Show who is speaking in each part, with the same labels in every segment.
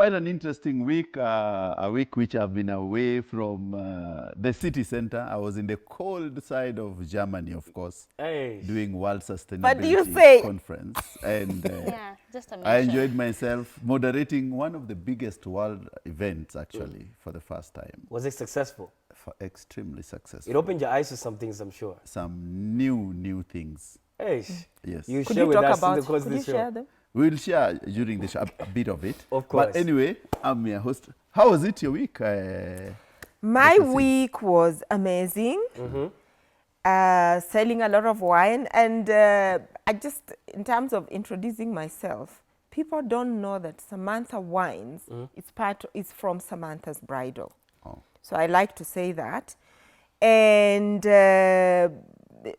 Speaker 1: quite an interesting week, a week which I've been away from the city center. I was in the cold side of Germany, of course, doing World Sustainability Conference. And
Speaker 2: yeah, just a
Speaker 1: I enjoyed myself moderating one of the biggest world events, actually, for the first time.
Speaker 3: Was it successful?
Speaker 1: Extremely successful.
Speaker 3: It opened your eyes to some things, I'm sure.
Speaker 1: Some new things.
Speaker 3: Hey,
Speaker 1: yes.
Speaker 3: You
Speaker 2: could
Speaker 3: share
Speaker 2: you
Speaker 3: with
Speaker 2: talk
Speaker 3: us
Speaker 2: about,
Speaker 3: in the course of
Speaker 2: could
Speaker 3: the
Speaker 2: you
Speaker 3: show.
Speaker 2: share them?
Speaker 1: We'll share during the show a bit of it.
Speaker 3: Of course.
Speaker 1: But anyway, I'm your host. How was it your week?
Speaker 4: My week was amazing. Selling a lot of wine. And I just, in terms of introducing myself, people don't know that Samantha Wines is from Samantha's Bridal.
Speaker 1: Oh.
Speaker 4: So I like to say that. And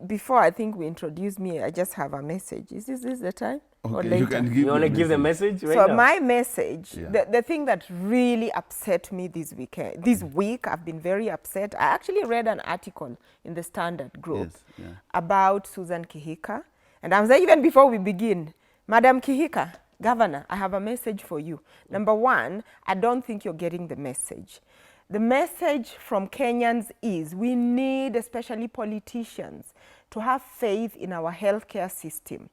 Speaker 4: before I think we introduce me, I just have a message. Is this the time?
Speaker 1: Okay,
Speaker 4: or later?
Speaker 3: You want to give the message right
Speaker 4: so
Speaker 3: now?
Speaker 4: My message, the thing that really upset me this week, I've been very upset. I actually read an article in the Standard Group about Susan Kihika. And I was even before we begin, Madam Kihika, Governor, I have a message for you. Number one, I don't think you're getting the message. The message from Kenyans is we need, especially politicians, to have faith in our healthcare system,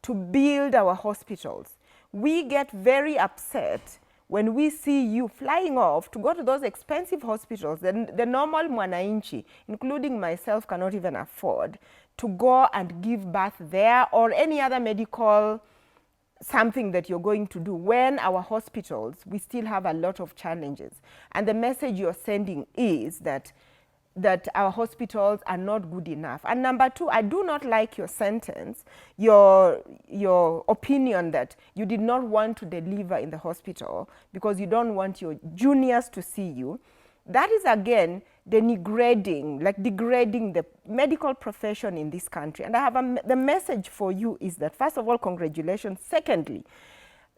Speaker 4: to build our hospitals. We get very upset when we see you flying off to go to those expensive hospitals that the normal mwananchi, including myself, cannot even afford, to go and give birth there or any other medical something that you're going to do. When our hospitals, we still have a lot of challenges. And the message you're sending is that our hospitals are not good enough. And number two, I do not like your sentence, your opinion that you did not want to deliver in the hospital because you don't want your juniors to see you. That is, again, degrading the medical profession in this country. And I have the message for you is that, first of all, congratulations. Secondly,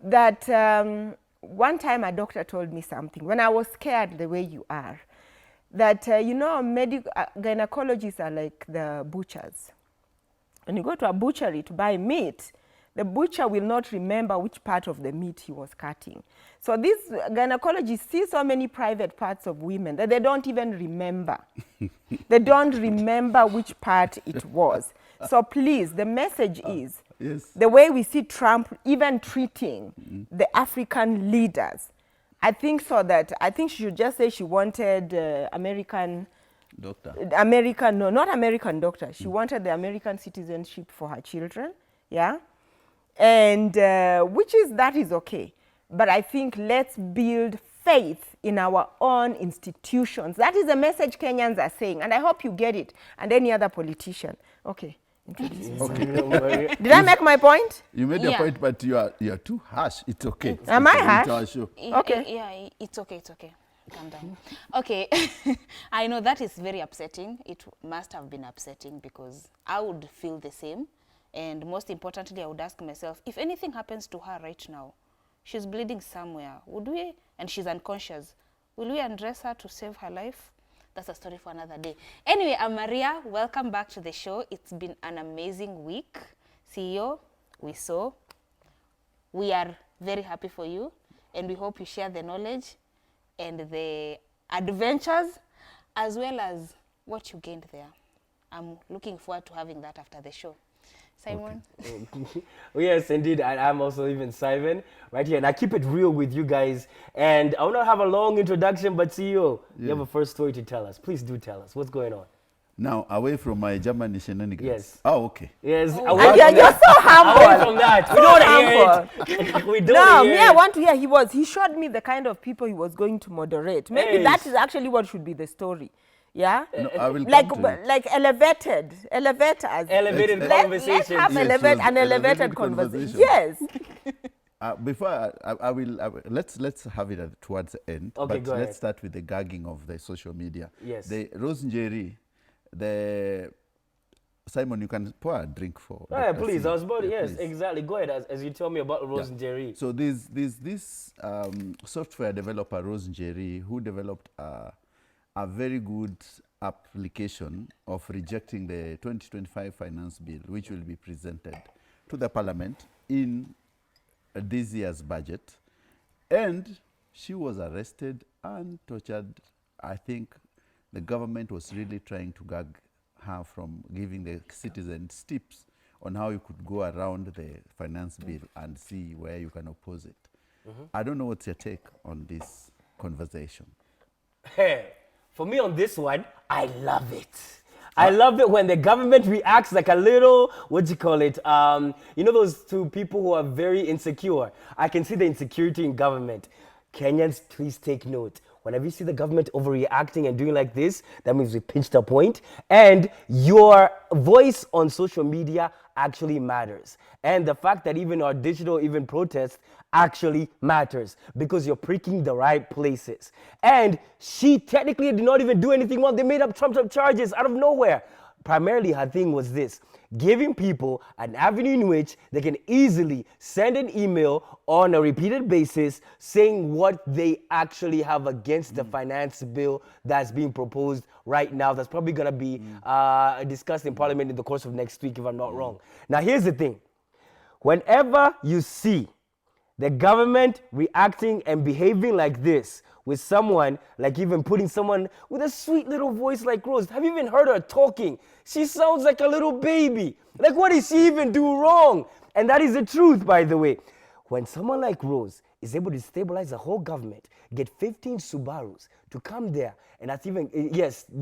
Speaker 4: that one time a doctor told me something when I was scared the way you are, that, gynecologists are like the butchers. When you go to a butchery to buy meat, the butcher will not remember which part of the meat he was cutting. So these gynecologists see so many private parts of women that they don't even remember. They don't remember which part it was. So please, the message is, the way we see Trump even treating the African leaders, I think she should just say she wanted American
Speaker 1: doctor.
Speaker 4: No, not American doctor. She wanted the American citizenship for her children, yeah? And that is okay. But I think let's build faith in our own institutions. That is the message Kenyans are saying. And I hope you get it. And any other politician. Okay. Okay. Did I make my point?
Speaker 1: You made your point, but you are too harsh. It's okay.
Speaker 4: Am I harsh?
Speaker 2: Okay. Yeah, it's okay. Calm down. Okay. I know that is very upsetting. It must have been upsetting because I would feel the same. And most importantly, I would ask myself, if anything happens to her right now, she's bleeding somewhere, and she's unconscious, will we undress her to save her life? That's a story for another day. Anyway, I'm Maria. Welcome back to the show. It's been an amazing week. CEO, we are very happy for you, and we hope you share the knowledge and the adventures, as well as what you gained there. I'm looking forward to having that after the show. Simon?
Speaker 3: Okay. Yes, indeed. I'm also even Simon right here. And I keep it real with you guys. And I will not have a long introduction, but CEO, you have a first story to tell us. Please do tell us. What's going on?
Speaker 1: Now, away from my German shenanigans.
Speaker 3: Yes.
Speaker 1: Oh, okay.
Speaker 3: Yes.
Speaker 4: Oh. You're so humble.
Speaker 3: Away from that. We don't hear it. We don't hear it.
Speaker 4: I want to hear. He showed me the kind of people he was going to moderate. Maybe that is actually what should be the story. Yeah,
Speaker 1: no, I will
Speaker 4: like elevators.
Speaker 3: Elevated conversation.
Speaker 4: Let's have an elevated conversation. Yes.
Speaker 1: Before I will let's have it towards the end.
Speaker 3: Okay,
Speaker 1: but
Speaker 3: go ahead.
Speaker 1: Let's start with the gagging of the social media.
Speaker 3: Yes.
Speaker 1: The Rosemary, Simon, you can pour a drink for.
Speaker 3: Yeah, please. I was about yes,
Speaker 1: please.
Speaker 3: Exactly. Go ahead as you tell me about Rosemary.
Speaker 1: So this software developer Rosemary who developed a very good application of rejecting the 2025 finance bill, which will be presented to the parliament in this year's budget. And she was arrested and tortured. I think the government was really trying to gag her from giving the citizens tips on how you could go around the finance bill and see where you can oppose it. I don't know what's your take on this conversation.
Speaker 3: Hey, for me on this one, I love it. I love it when the government reacts like a little, what do you call it? You know those two people who are very insecure. I can see the insecurity in government. Kenyans, please take note. Whenever you see the government overreacting and doing like this, that means we pinched a point. And your voice on social media actually matters. And the fact that even our digital protests actually matters because you're pricking the right places. And she technically did not even do anything wrong. They made up trumped-up charges out of nowhere. Primarily, her thing was this: giving people an avenue in which they can easily send an email on a repeated basis saying what they actually have against the finance bill that's being proposed right now. That's probably going to be discussed in Parliament in the course of next week, if I'm not wrong. Now, here's the thing. Whenever you see the government reacting and behaving like this with someone, like even putting someone with a sweet little voice like Rose. Have you even heard her talking? She sounds like a little baby. Like, what did she even do wrong? And that is the truth, by the way. When someone like Rose is able to stabilize the whole government, get 15 Subarus to come there, and that's even,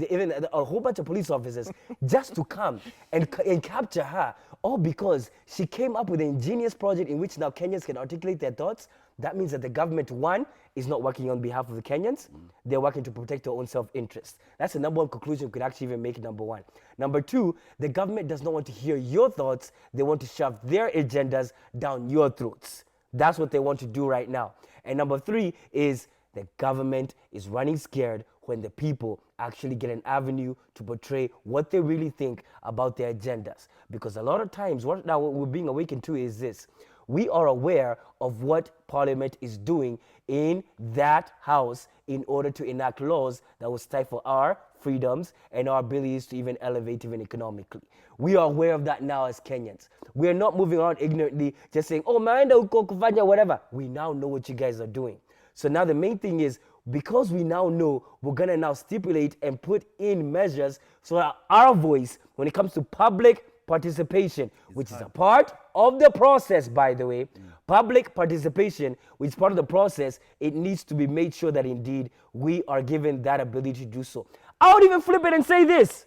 Speaker 3: even a whole bunch of police officers just to come and capture her, all because she came up with an ingenious project in which now Kenyans can articulate their thoughts. That means that the government, one, is not working on behalf of the Kenyans. They're working to protect their own self-interest. That's the number one conclusion we could actually even make, number one. Number two, the government does not want to hear your thoughts. They want to shove their agendas down your throats. That's what they want to do right now. And number three is the government is running scared when the people actually get an avenue to portray what they really think about their agendas. Because a lot of times, what we're being awakened to is this: we are aware of what Parliament is doing in that house in order to enact laws that will stifle our freedoms and our abilities to even elevate even economically. We are aware of that now as Kenyans. We are not moving around ignorantly just saying, oh, maenda uko kufanya whatever. We now know what you guys are doing. So now the main thing is, because we now know, we're going to now stipulate and put in measures so that our voice, when it comes to public participation, which is a part of the process, by the way, public participation, which is part of the process, it needs to be made sure that indeed we are given that ability to do so. I would even flip it and say this.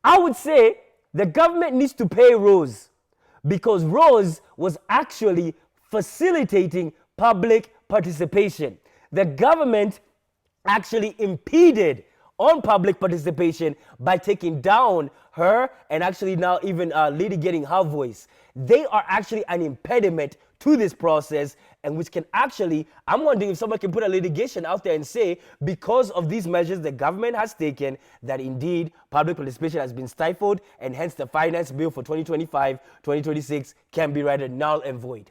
Speaker 3: I would say the government needs to pay Rose, because Rose was actually facilitating public participation. The government actually impeded on public participation by taking down her and actually now even litigating her voice. They are actually an impediment to this process, and which can actually, I'm wondering if someone can put a litigation out there and say, because of these measures the government has taken, that indeed public participation has been stifled, and hence the finance bill for 2025-2026 can be rendered null and void.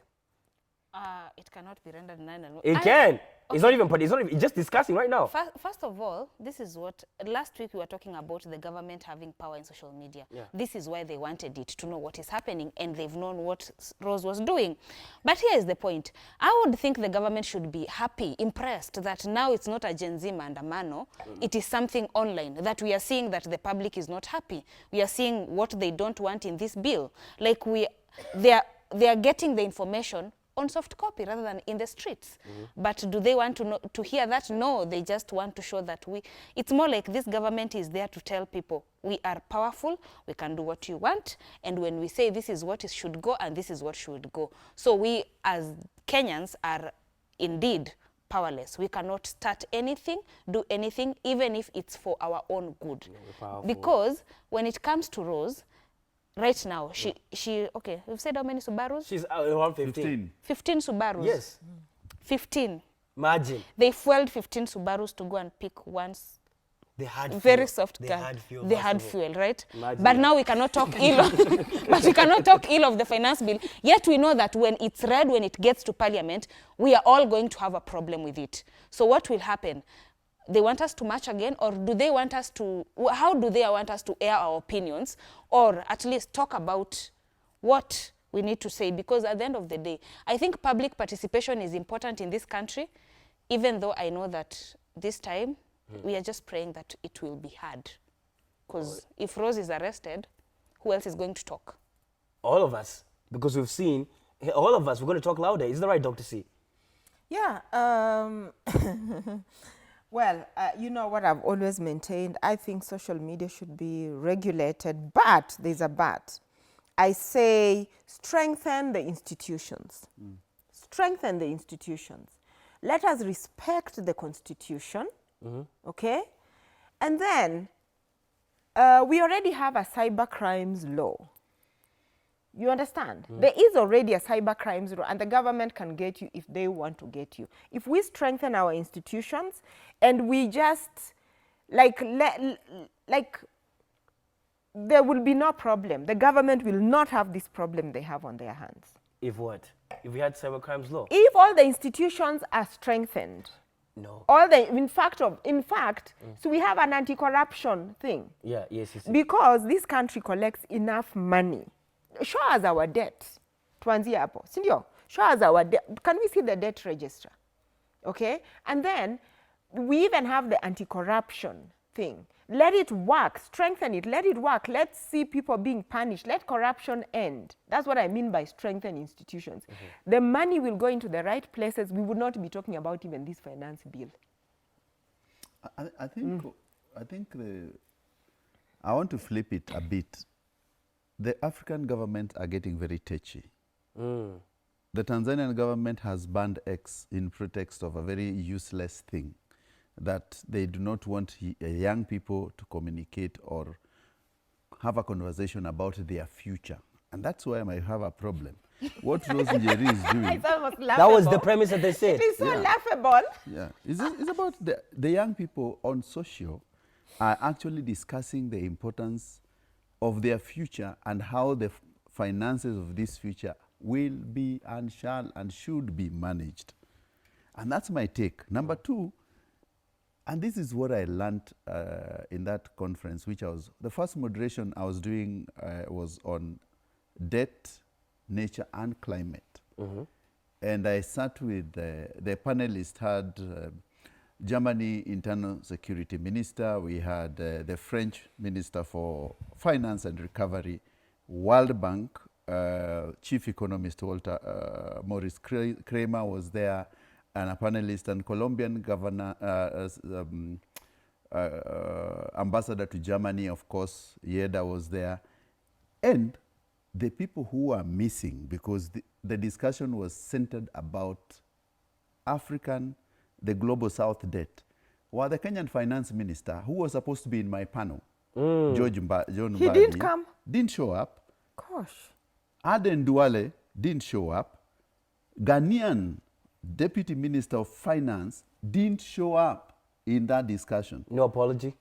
Speaker 2: It cannot be rendered null and void.
Speaker 3: It can. Okay. It's just discussing right now.
Speaker 2: First of all, this is what, last week we were talking about the government having power in social media. Yeah. This is why they wanted it, to know what is happening, and they've known what Rose was doing. But here is the point. I would think the government should be happy, impressed that now it's not a Gen Z mandamano, it is something online, that we are seeing that the public is not happy. We are seeing what they don't want in this bill. Like they are getting the information on soft copy rather than in the streets. But do they want to hear that? No, they just want to show that it's more like this government is there to tell people, we are powerful, we can do what you want, and when we say this is what should go and this is what should go. So we as Kenyans are indeed powerless. We cannot start anything, do anything, even if it's for our own good. Yeah, because when it comes to Rose, right now, okay, we've said how many Subarus?
Speaker 3: She's around 15.
Speaker 2: 15 Subarus?
Speaker 3: Yes.
Speaker 2: 15.
Speaker 3: Imagine.
Speaker 2: They fueled 15 Subarus to go and pick one
Speaker 3: They had
Speaker 2: very
Speaker 3: fuel.
Speaker 2: Soft
Speaker 3: they
Speaker 2: car.
Speaker 3: Had fuel,
Speaker 2: they had fuel, right?
Speaker 3: Imagine.
Speaker 2: But now we cannot talk ill of, but we cannot talk ill of the finance bill. Yet we know that when it's read, when it gets to Parliament, we are all going to have a problem with it. So what will happen? They want us to march again, or do they want us to, how do they want us to air our opinions, or at least talk about what we need to say? Because at the end of the day, I think public participation is important in this country. even though I know that this time we are just praying that it will be hard. Because if Rose is arrested, who else is going to talk?
Speaker 3: All of us, because we've seen, all of us, we're going to talk louder. Is that right, Dr. C?
Speaker 4: Yeah. Well, you know what I've always maintained, I think social media should be regulated, but there's a but. I say strengthen the institutions. Strengthen the institutions. Let us respect the Constitution, okay? And then we already have a cyber crimes law. You understand? There is already a cyber crimes law, and the government can get you if they want to get you. If we strengthen our institutions and we just, like there will be no problem. The government will not have this problem they have on their hands.
Speaker 3: If what? If we had cyber crimes law?
Speaker 4: If all the institutions are strengthened.
Speaker 3: No.
Speaker 4: All the, in fact, so we have an anti-corruption thing.
Speaker 3: Yeah, yes.
Speaker 4: Because this country collects enough money. Show us our debt. Tuanzie hapo. Sindio? Show us our debt. Can we see the debt register? Okay? And then we even have the anti-corruption thing. Let it work. Strengthen it. Let it work. Let's see people being punished. Let corruption end. That's what I mean by strengthen institutions. The money will go into the right places. We would not be talking about even this finance bill.
Speaker 1: I think I want to flip it a bit. The African governments are getting very touchy. The Tanzanian government has banned X in pretext of a very useless thing, that they do not want young people to communicate or have a conversation about their future. And that's why I might have a problem. What Rose Njeri is doing...
Speaker 4: It's almost laughable.
Speaker 3: That was the premise that they said.
Speaker 4: It is so laughable.
Speaker 1: Yeah, it's about the young people on social are actually discussing the importance of their future and how the finances of this future will be and shall and should be managed. And that's my take. Number two, and this is what I learned in that conference, which the first moderation I was doing was on debt, nature, and climate. And I sat with the panelists, had Germany Internal Security Minister, we had the French Minister for Finance and Recovery, World Bank, Chief Economist Walter Maurice Kramer was there, and a panelist, and Colombian governor, ambassador to Germany, of course, Yeda was there. And the people who are missing, because the discussion was centered about the Global South debt, were the Kenyan finance minister, who was supposed to be in my panel, John Mbadi.
Speaker 4: He didn't come.
Speaker 1: Didn't show up.
Speaker 4: Gosh.
Speaker 1: Aden Duale didn't show up. Ghanaian Deputy Minister of Finance didn't show up in that discussion.
Speaker 3: No apology?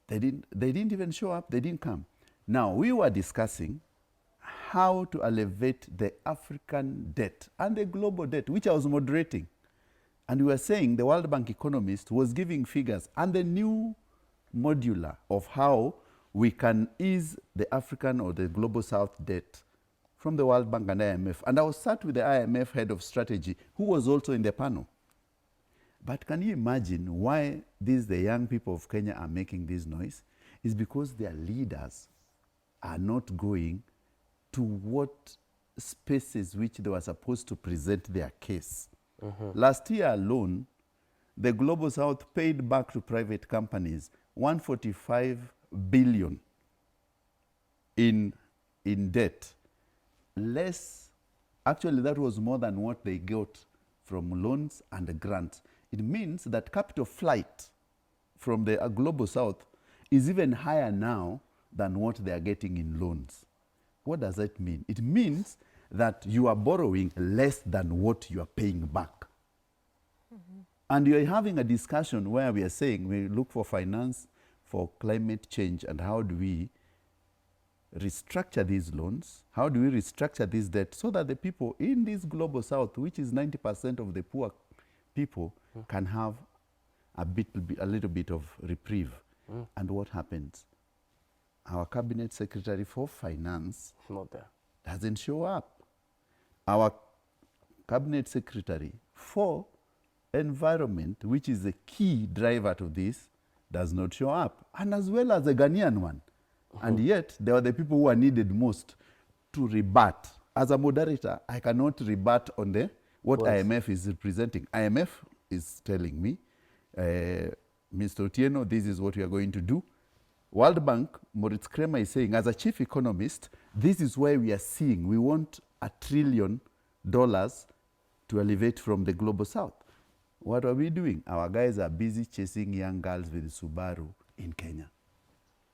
Speaker 1: They didn't even show up. They didn't come. Now, we were discussing how to elevate the African debt and the global debt, which I was moderating. And we were saying the World Bank economist was giving figures and the new modular of how we can ease the African or the global South debt from the World Bank and IMF. And I was sat with the IMF head of strategy, who was also in the panel. But can you imagine why the young people of Kenya are making this noise? It's because their leaders are not going to what spaces which they were supposed to present their case. Last year alone, the Global South paid back to private companies 145 billion in debt. Actually, that was more than what they got from loans and grants. It means that capital flight from the Global South is even higher now than what they are getting in loans. What does that mean? It means that you are borrowing less than what you are paying back. And you are having a discussion where we are saying we look for finance for climate change and how do we restructure these loans? How do we restructure this debt so that the people in this global south, which is 90% of the poor people, can have a little bit of reprieve? And what happens? Our cabinet secretary for finance
Speaker 3: not there.
Speaker 1: Doesn't show up. Our cabinet secretary for environment, which is a key driver to this, does not show up, and as well as the Ghanaian one. And yet, there are the people who are needed most to rebut. As a moderator, I cannot rebut on what IMF is representing. IMF is telling me, Mr. Otieno, this is what we are going to do. World Bank, Moritz Kremer is saying, as a chief economist, this is where we are seeing, we want $1 trillion to elevate from the global south. What are we doing? Our guys are busy chasing young girls with Subaru in Kenya.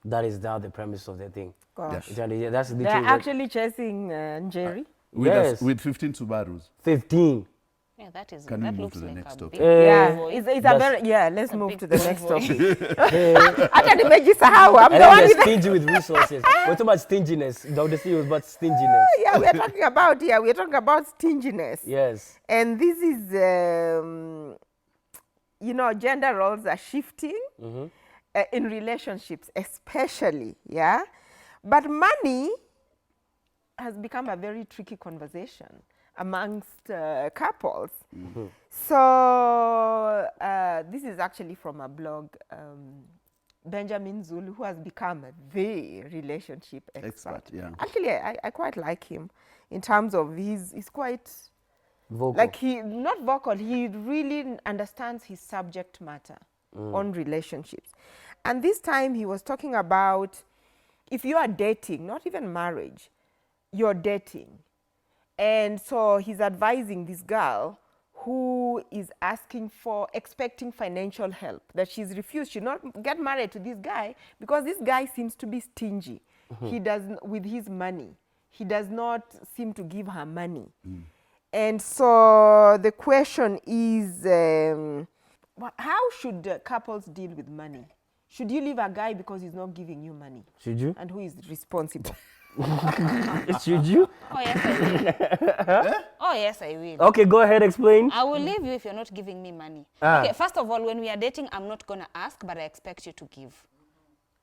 Speaker 3: That is now the premise of the thing.
Speaker 4: Gosh.
Speaker 3: Yeah. That's
Speaker 4: They're actually chasing Njeri.
Speaker 1: With 15 Subarus.
Speaker 3: 15.
Speaker 2: Yeah, that is.
Speaker 1: Can
Speaker 2: that
Speaker 1: we move
Speaker 2: looks
Speaker 1: to the
Speaker 2: like
Speaker 1: next
Speaker 2: a
Speaker 1: topic?
Speaker 2: big
Speaker 4: Yeah,
Speaker 2: voice.
Speaker 4: it's a very, let's move to the
Speaker 2: big
Speaker 4: next
Speaker 2: voice.
Speaker 4: topic. Hata nimejisahau. I'm
Speaker 3: And
Speaker 4: the
Speaker 3: then
Speaker 4: one
Speaker 3: they're
Speaker 4: with
Speaker 3: stingy with resources. We're talking about stinginess. The CEO was about stinginess.
Speaker 4: we're talking about stinginess.
Speaker 3: Yes.
Speaker 4: And this is, gender roles are shifting in relationships, especially, yeah? But money has become a very tricky conversation amongst couples. So this is actually from a blog, Benjamin Zulu, who has become the relationship expert.
Speaker 1: Yeah.
Speaker 4: Actually, I quite like him in terms of he's quite
Speaker 3: Vocal.
Speaker 4: like not vocal, he really understands his subject matter on relationships. And this time he was talking about if you are dating, not even marriage, you're dating. And so he's advising this girl who is expecting financial help, that she's refused. She'll not get married to this guy because this guy seems to be stingy. He doesn't, with his money, he does not seem to give her money. And so the question is, how should couples deal with money? Should you leave a guy because he's not giving you money?
Speaker 3: Should you?
Speaker 4: And who is responsible?
Speaker 3: Should you?
Speaker 2: Oh, yes, I will. Oh, yes, I will.
Speaker 3: Okay, go ahead, explain.
Speaker 2: I will leave you if you're not giving me money.
Speaker 3: Ah.
Speaker 2: Okay, first of all, when we are dating, I'm not going to ask, but I expect you to give.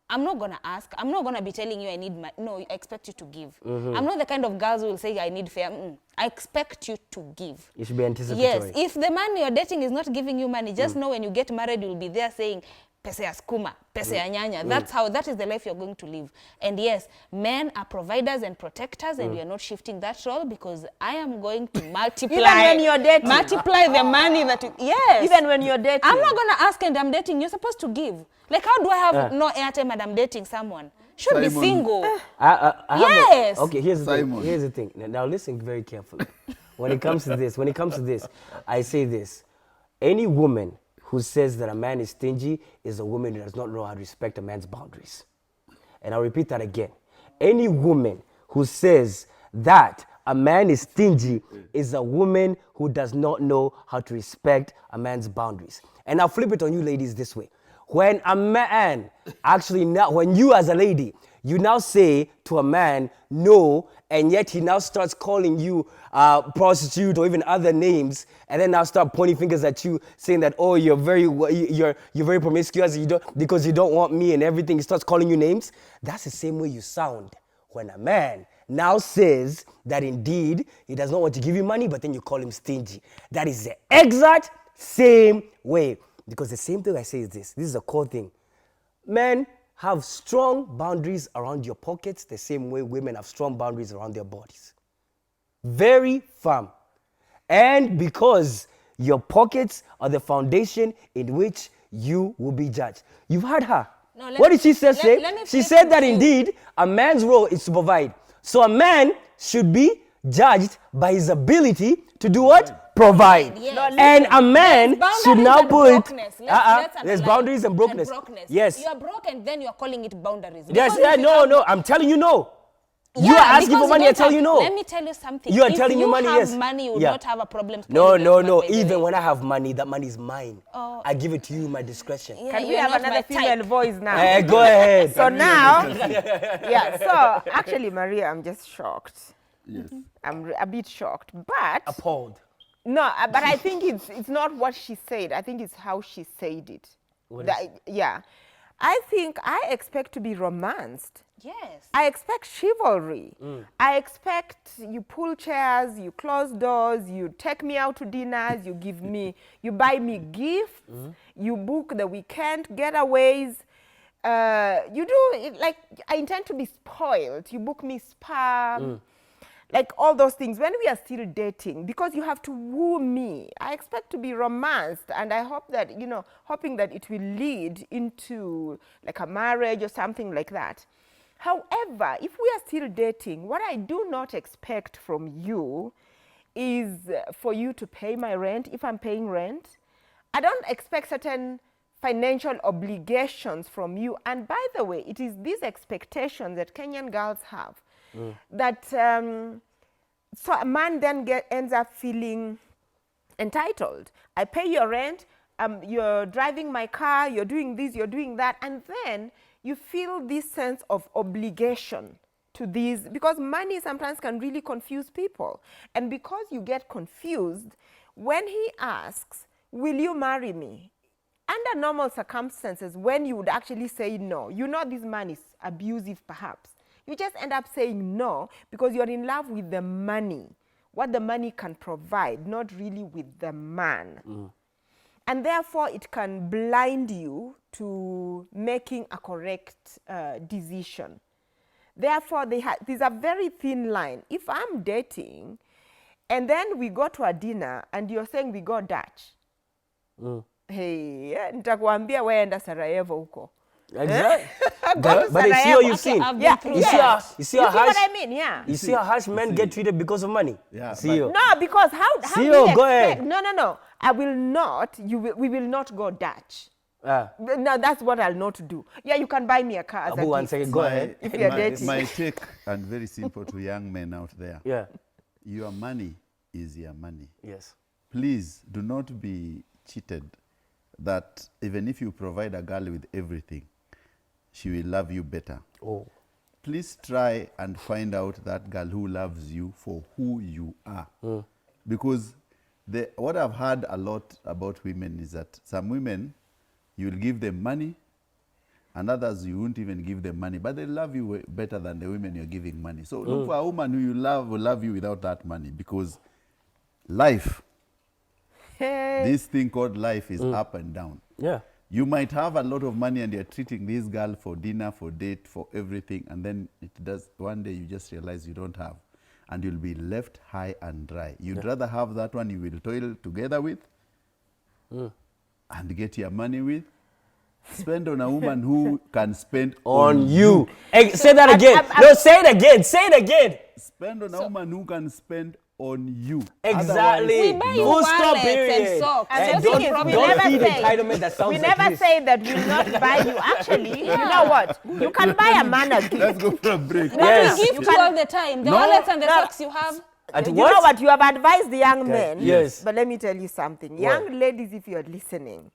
Speaker 2: I'm not going to ask. I'm not going to be telling you I need money. No, I expect you to give. I'm not the kind of girls who will say I need fare. I expect you to give.
Speaker 3: You should be anticipatory.
Speaker 2: Yes, if the man you're dating is not giving you money, just know when you get married, you'll be there saying, pesa ya skuma, pesa ya nyanya. That is the life you're going to live. And yes, men are providers and protectors, and we are not shifting that role because I am going to multiply.
Speaker 4: Even when you're dating.
Speaker 2: Multiply the money that you, yes.
Speaker 4: Even when you're dating.
Speaker 2: I'm not going to ask and I'm dating. You're supposed to give. Like, how do I have no airtime and I'm dating someone? Should be
Speaker 1: Simon.
Speaker 2: single.
Speaker 3: Yes.
Speaker 2: Yes.
Speaker 3: Okay, here's the
Speaker 1: Simon.
Speaker 3: thing. Here's the thing. Now listen very carefully. When it comes to this, I say this. Any woman who says that a man is stingy is a woman who does not know how to respect a man's boundaries. And I'll repeat that again. Any woman who says that a man is stingy is a woman who does not know how to respect a man's boundaries. And I'll flip it on you ladies this way. When a man, when you as a lady, you now say to a man, no, and yet he now starts calling you prostitute or even other names, and then now start pointing fingers at you, saying that, oh, you're very promiscuous, because you don't want me and everything. He starts calling you names. That's the same way you sound when a man now says that indeed he does not want to give you money, but then you call him stingy. That is the exact same way. Because the same thing I say is this is a core thing. Men have strong boundaries around your pockets the same way women have strong boundaries around their bodies. Very firm. And because your pockets are the foundation in which you will be judged. You've heard her.
Speaker 2: No,
Speaker 3: What did she say? She said that
Speaker 2: you.
Speaker 3: indeed a man's role is to provide. So a man should be judged by his ability to do what? Provide.
Speaker 2: Yes. No,
Speaker 3: And a man should now put...
Speaker 2: Let's
Speaker 3: there's
Speaker 2: analyze
Speaker 3: boundaries and brokenness. Yes.
Speaker 2: You are broke and then you're calling it boundaries.
Speaker 3: Yes,
Speaker 2: Because if you have-
Speaker 3: no, I'm telling you no.
Speaker 2: Yeah,
Speaker 3: You are asking
Speaker 2: because
Speaker 3: for money, I
Speaker 2: don't
Speaker 3: tell
Speaker 2: have-
Speaker 3: you no.
Speaker 2: Let me tell you something.
Speaker 3: You are telling me money,
Speaker 2: If
Speaker 3: yes.
Speaker 2: you have money, you will
Speaker 3: Yeah.
Speaker 2: not have a problem.
Speaker 3: No.
Speaker 2: spending that money, by the
Speaker 3: Even
Speaker 2: way.
Speaker 3: when I have money, that money is mine.
Speaker 2: Oh.
Speaker 3: I give it to you, my discretion.
Speaker 2: Yeah,
Speaker 4: Can we
Speaker 2: you're
Speaker 4: have
Speaker 2: not my
Speaker 4: another female
Speaker 2: type.
Speaker 4: voice now?
Speaker 3: Go ahead.
Speaker 4: So now, so actually, Maria, I'm just shocked.
Speaker 1: Yes.
Speaker 4: I'm a bit shocked, but
Speaker 3: Appalled.
Speaker 4: no, but I think it's not what she said. I think it's how she said it.
Speaker 3: What
Speaker 4: Yeah, I think I expect to be romanced.
Speaker 2: Yes.
Speaker 4: I expect chivalry. I expect you pull chairs, you close doors, you take me out to dinners, you buy me gifts, you book the weekend getaways. You do it like, I intend to be spoiled. You book me spa. Like all those things when we are still dating, because you have to woo me. I expect to be romanced, and I hope that, hoping that it will lead into like a marriage or something like that. However, if we are still dating, what I do not expect from you is for you to pay my rent if I'm paying rent. I don't expect certain financial obligations from you. And by the way, it is these expectations that Kenyan girls have that so a man then ends up feeling entitled. I pay your rent, you're driving my car, you're doing this, you're doing that, and then you feel this sense of obligation to these, because money sometimes can really confuse people. And because you get confused, when he asks, will you marry me? Under normal circumstances, when you would actually say no, this man is abusive perhaps. You just end up saying no because you're in love with the money, what the money can provide, not really with the man. And therefore, it can blind you to making a correct decision. Therefore, there's a very thin line. If I'm dating and then we go to a dinner and you're saying we go Dutch, hey, nitakuambia waenda Sarajevo huko.
Speaker 3: Exactly. But you see what you've seen. You see how harsh,
Speaker 4: what I mean? Yeah.
Speaker 3: You see how harsh men get treated because of money.
Speaker 1: Yeah.
Speaker 4: No, because how do you expect?
Speaker 3: Go ahead.
Speaker 4: No. I will not. We will not go Dutch. No, that's what I'll not do. Yeah, you can buy me a car as a gift.
Speaker 3: One second, go ahead.
Speaker 4: If you're dating.
Speaker 1: My take, and very simple to young men out there.
Speaker 3: Yeah.
Speaker 1: Your money is your money.
Speaker 3: Yes.
Speaker 1: Please do not be cheated that even if you provide a girl with everything, she will love you better.
Speaker 3: Oh.
Speaker 1: Please try and find out that girl who loves you for who you are. Because what I've heard a lot about women is that some women, you'll give them money, and others you won't even give them money, but they love you better than the women you're giving money. So look for a woman who you love will love you without that money, because life, this thing called life is up and down.
Speaker 3: Yeah.
Speaker 1: You might have a lot of money and you're treating this girl for dinner, for date, for everything, and then one day you just realize you don't have, and you'll be left high and dry. You'd rather have that one you will toil together with and get your money with. Spend on a woman who can spend on you.
Speaker 3: Hey, say that again. No, say it again. Say it again.
Speaker 1: Spend on a woman who can spend on you.
Speaker 3: Exactly.
Speaker 2: We buy you wallets and socks.
Speaker 3: And don't feed entitlement that sounds
Speaker 4: we
Speaker 3: like
Speaker 4: never
Speaker 3: this.
Speaker 4: say that we will not buy you. Actually, you know what? You can buy a man a gift.
Speaker 1: Let's go for a break.
Speaker 3: Yes.
Speaker 2: We gift you all the time. The wallets and the socks you have.
Speaker 3: At
Speaker 4: You know what? You have advised the young men.
Speaker 3: Yes.
Speaker 4: But let me tell you something. Young ladies, if you're listening,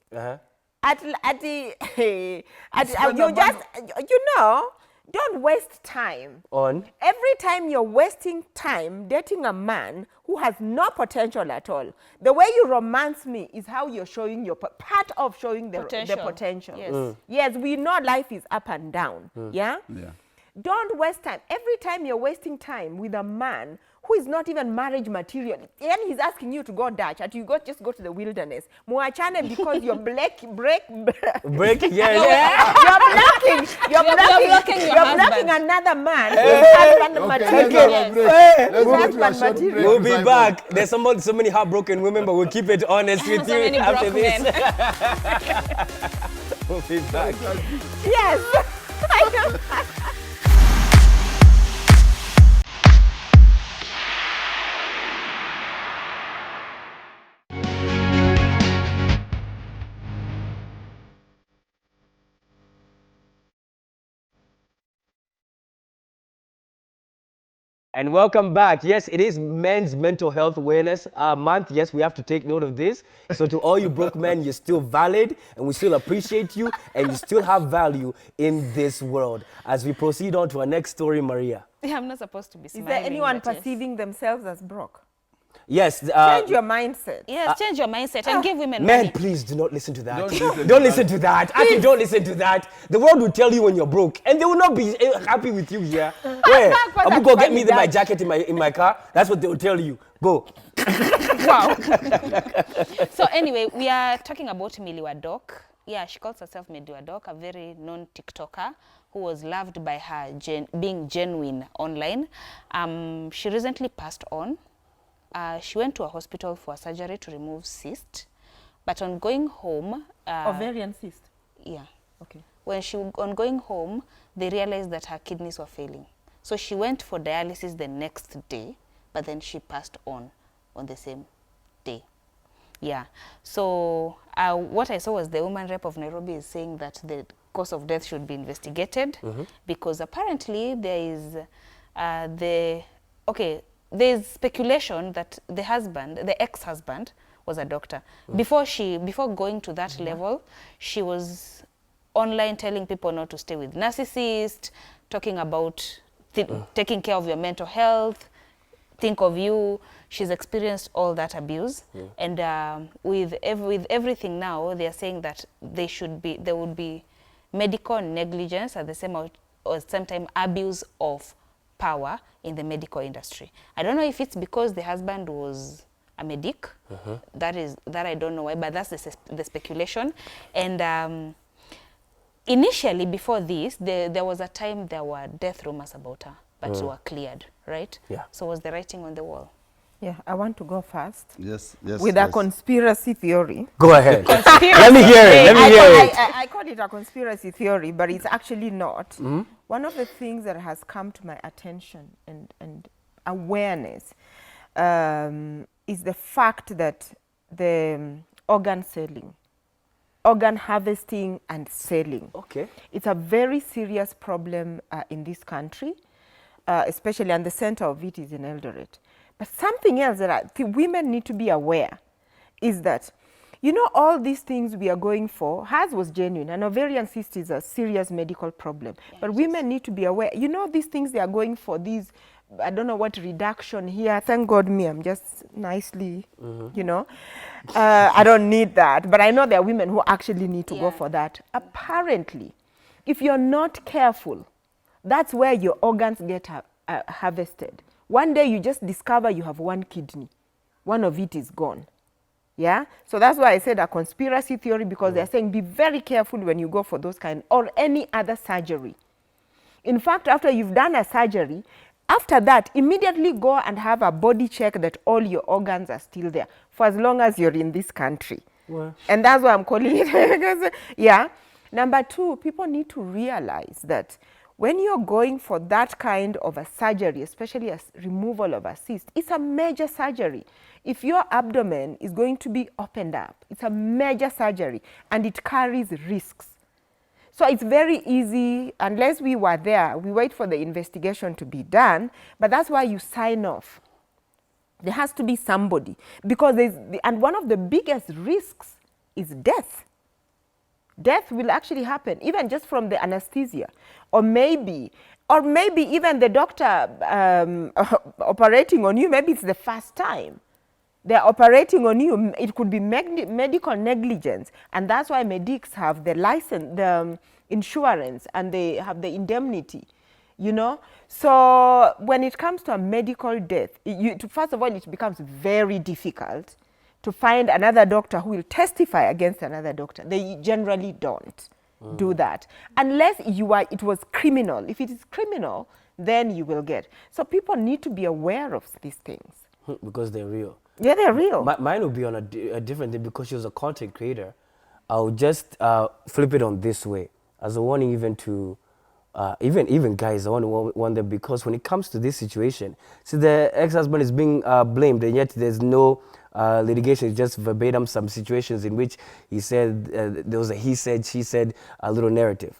Speaker 4: don't waste time.
Speaker 3: On?
Speaker 4: Every time you're wasting time dating a man who has no potential at all, the way you romance me is how you're showing part of showing the potential.
Speaker 2: Yes.
Speaker 4: Yes, we know life is up and down. Yeah? Don't waste time. Every time you're wasting time with a man who is not even marriage material, and he's asking you to go Dutch, and just go to the wilderness. Muachane because you're breaking,
Speaker 3: yes.
Speaker 4: You're blocking another man.
Speaker 3: We'll be back. There's so many heartbroken women, but we'll keep it honest with you after this. We'll be back.
Speaker 4: Yes. I know.
Speaker 3: And welcome back. Yes, it is Men's Mental Health Awareness Month. Yes, we have to take note of this. So to all you broke men, you're still valid, and we still appreciate you, and you still have value in this world. As we proceed on to our next story, Maria.
Speaker 2: Yeah, I'm not supposed to be smiling.
Speaker 4: Is there anyone perceiving themselves as broke?
Speaker 3: Yes.
Speaker 4: Change your mindset.
Speaker 2: Yes, change your mindset and give women
Speaker 3: Men,
Speaker 2: money.
Speaker 3: please do not listen to that.
Speaker 1: Don't
Speaker 3: listen to that. Actually, don't listen to that. The world will tell you when you're broke, and they will not be happy with you here. Yeah, Abu, go get me my jacket in my car. That's what they will tell you. Go.
Speaker 2: Wow. So anyway, we are talking about Millie Wadok. Yeah, she calls herself Millie Wadok, a very known TikToker who was loved by her being genuine online. She recently passed on. She went to a hospital for surgery to remove cyst, but on going home...
Speaker 4: ovarian cyst?
Speaker 2: Yeah.
Speaker 4: Okay.
Speaker 2: On going home, they realized that her kidneys were failing. So she went for dialysis the next day, but then she passed on the same day. Yeah. So what I saw was the woman rep of Nairobi is saying that the cause of death should be investigated because apparently there is there's speculation that the ex-husband was a doctor. Before going to that level, she was online telling people not to stay with narcissists, talking about taking care of your mental health, think of you. She's experienced all that abuse. And with everything now, they are saying that there would be medical negligence at the same time abuse of power in the medical industry. I don't know if it's because the husband was a medic. That I don't know why, but that's the speculation. And initially, before this, there was a time there were death rumors about her, but were cleared, right?
Speaker 3: Yeah.
Speaker 2: So was the writing on the wall?
Speaker 4: Yeah, I want to go first.
Speaker 1: Yes.
Speaker 4: With a conspiracy theory.
Speaker 3: Go ahead. Let me hear it.
Speaker 4: I call it a conspiracy theory, but it's actually not. One of the things that has come to my attention and awareness is the fact that the organ selling, organ harvesting and selling.
Speaker 3: Okay.
Speaker 4: It's a very serious problem in this country, especially, and the center of it is in Eldoret. But something else that women need to be aware is that, you know, all these things we are going for, hers was genuine. An ovarian cyst is a serious medical problem. Yeah, but women need to be aware. You know, these things they are going for, these, I don't know what reduction here. Thank God me, I'm just nicely, you know. I don't need that. But I know there are women who actually need to go for that. Apparently, if you're not careful, that's where your organs get harvested. One day you just discover you have one kidney. One of it is gone. Yeah? So that's why I said a conspiracy theory, because they're saying be very careful when you go for those kind or any other surgery. In fact, after you've done a surgery, after that, immediately go and have a body check that all your organs are still there for as long as you're in this country. Well. And that's why I'm calling it. Yeah. Number two, people need to realize that when you're going for that kind of a surgery, especially a removal of a cyst, it's a major surgery. If your abdomen is going to be opened up, it's a major surgery and it carries risks. So it's very easy, unless we were there, we wait for the investigation to be done, but that's why you sign off. There has to be somebody, because and one of the biggest risks is death. Death will actually happen, even just from the anesthesia. Or maybe even the doctor operating on you, maybe it's the first time they're operating on you. It could be medical negligence. And that's why medics have the license, the insurance, and they have the indemnity, you know. So when it comes to a medical death, first of all, it becomes very difficult to find another doctor who will testify against another doctor. They generally don't do that. Unless it was criminal. If it is criminal, then you will get. So people need to be aware of these things.
Speaker 3: Because they're real. Yeah,
Speaker 4: they're real.
Speaker 3: Mine would be on a different thing, because she was a content creator. I'll just flip it on this way. As a warning even to, even guys, I want to warn them, because when it comes to this situation, see, the ex-husband is being blamed, and yet there's no litigation. It's just verbatim some situations in which he said, there was a he said, she said, a little narrative.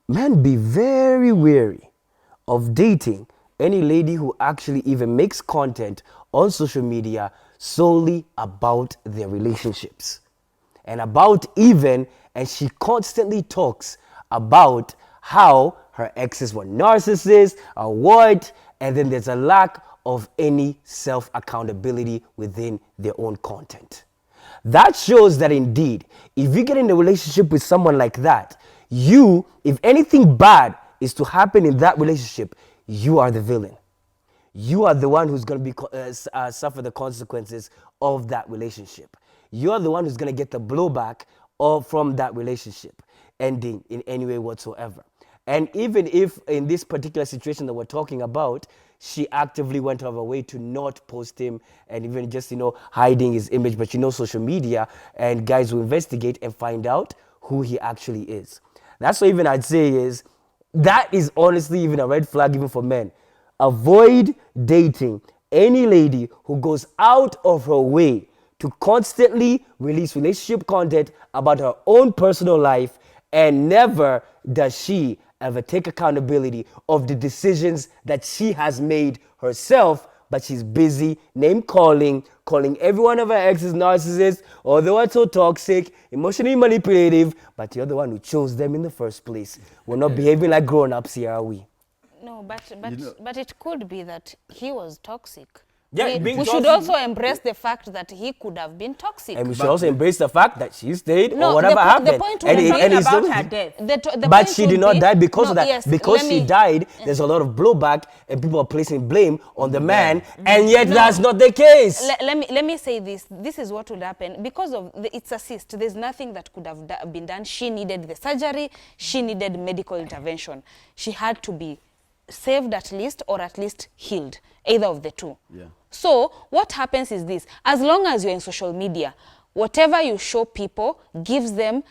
Speaker 3: Men, be very wary of dating any lady who actually even makes content on social media solely about their relationships. And she constantly talks about how her exes were narcissists or what, and then there's a lack of any self-accountability within their own content. That shows that indeed, if you get in a relationship with someone like that, you, if anything bad is to happen in that relationship, you are the villain. You are the one who's going to be suffer the consequences of that relationship. You are the one who's going to get the blowback from that relationship ending in any way whatsoever. And even if in this particular situation that we're talking about, she actively went out of her way to not post him and even just, hiding his image, but social media and guys will investigate and find out who he actually is. That's what even I'd say is, that is honestly even a red flag even for men. Avoid dating any lady who goes out of her way to constantly release relationship content about her own personal life, and never does she ever take accountability of the decisions that she has made herself, but she's busy calling every one of her exes narcissists, or they are so toxic, emotionally manipulative, but you're the one who chose them in the first place. We're not behaving like grown-ups here, are we?
Speaker 2: No, but it could be that he was toxic.
Speaker 3: Yeah,
Speaker 2: we should also embrace the fact that he could have been toxic.
Speaker 3: And we should also embrace the fact that she stayed or whatever happened.
Speaker 4: The point was about her death.
Speaker 3: But she did not die because of that. Yes, because she died, there's a lot of blowback and people are placing blame on the man, and yet that's not the case.
Speaker 2: Let me say this. This is what would happen. Because of it's a cyst, there's nothing that could have been done. She needed the surgery. She needed medical intervention. She had to be saved at least, or at least healed, either of the two.
Speaker 1: Yeah.
Speaker 2: So what happens is this: as long as you're in social media, whatever you show people gives them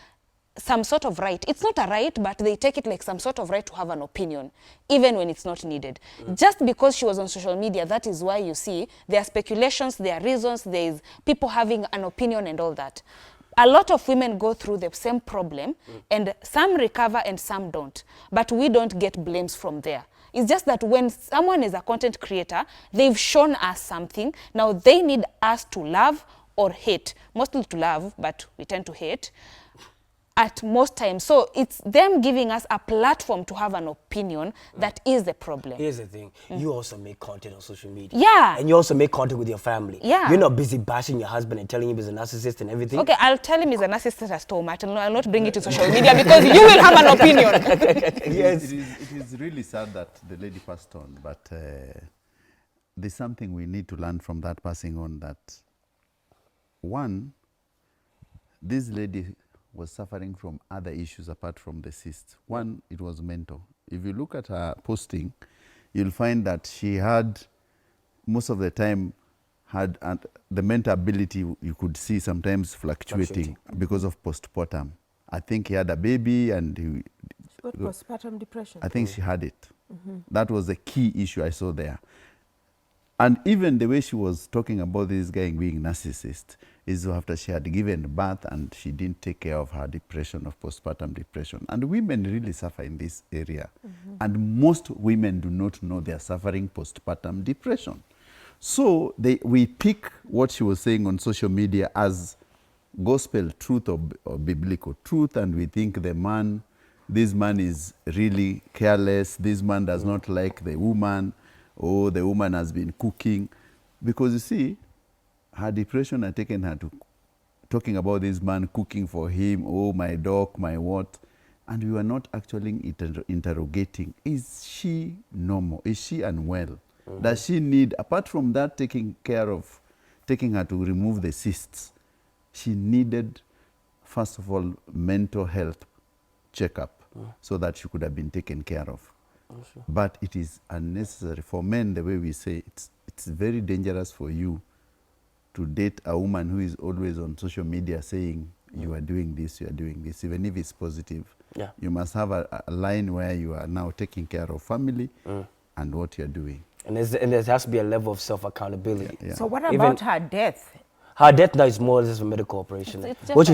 Speaker 2: some sort of right. It's not a right, but they take it like some sort of right to have an opinion, even when it's not needed. Just because she was on social media, that is why you see there are speculations, there are reasons, there is people having an opinion and all that. A lot of women go through the same problem, and some recover and some don't. But we don't get blames from there. It's just that when someone is a content creator, they've shown us something. Now they need us to love or hate. Mostly to love, but we tend to hate at most times. So it's them giving us a platform to have an opinion that is the problem.
Speaker 3: Here's the thing. You also make content on social media.
Speaker 2: Yeah.
Speaker 3: And you also make content with your family.
Speaker 2: Yeah.
Speaker 3: You're not busy bashing your husband and telling him he's a narcissist and everything.
Speaker 2: Okay, I'll tell him he's a narcissist as Tomat. I'll not bring it to social media because you will have an opinion.
Speaker 3: Yes.
Speaker 1: It is really sad that the lady passed on, but there's something we need to learn from that passing on, that one, this lady was suffering from other issues apart from the cyst. One, it was mental. If you look at her posting, you'll find that she had, most of the time, had the mental ability you could see sometimes fluctuating because of postpartum. I think he had a baby and he
Speaker 4: got postpartum depression.
Speaker 1: I think she had it. That was the key issue I saw there. And even the way she was talking about this guy being narcissist is after she had given birth and she didn't take care of her depression, of postpartum depression. And women really suffer in this area. And most women do not know they are suffering postpartum depression. So we pick what she was saying on social media as gospel truth or biblical truth, and we think this man is really careless, this man does not like the woman, or the woman has been cooking. Because you see, her depression had taken her to talking about this man cooking for him, oh, my dog, my what. And we were not actually interrogating, is she normal? Is she unwell? Does she need, apart from that, taking her to remove the cysts, she needed, first of all, mental health checkup so that she could have been taken care of. Sure. But it is unnecessary for men, the way we say it's very dangerous for you to date a woman who is always on social media saying you are doing this, even if it's positive. Yeah. You must have a line where you are now taking care of family and what you're doing.
Speaker 3: And there has to be a level of self-accountability.
Speaker 4: Yeah. So what about her death?
Speaker 3: Her death now is more or less a medical operation. What